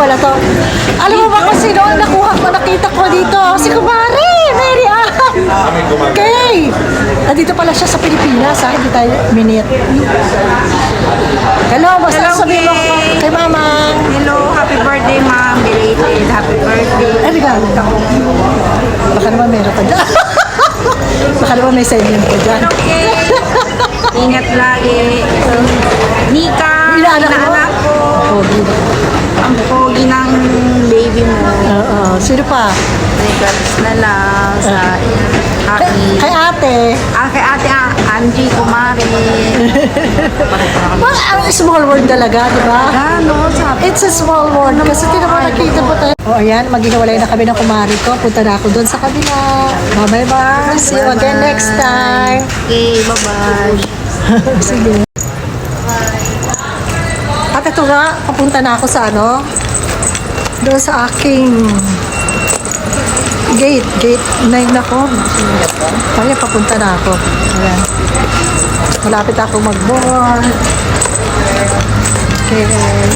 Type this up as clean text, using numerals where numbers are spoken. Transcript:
pala to. Alam mo ba kung sino ang nakita ko dito? Si Kumari! Mary Ann! Okay! Nandito pala siya sa Pilipinas, ha? Hindi tayo minute. Hello, basta sabihin mo kay Mama. Hello, happy birthday, ma'am. Belated, happy birthday. Ay, regalo. Baka naman meron ka dyan. Baka naman may sending ka dyan. Okay. Ingat lagi. Nika, Inaanak mo? inaanak ko. Pogi. Ang pogi ng baby mo. Oo. Sino pa? Regards na lang sa happy. Kay ate. Kay ate Angie Kumari. Ang small world talaga, di ba? Gano, sabi. It's a small world. Kasi tinapos nakita po tayo. O ayan, maghiwalay na kami ng kumari ko. Punta na ako doon sa kabila. Bye-bye, bye. See you again next time. Okay, bye-bye. Sige. At ito nga, papunta na ako sa ano, doon sa aking gate 9 ako. Kaya papunta na ako. Ayan. Malapit ako mag-board. Okay.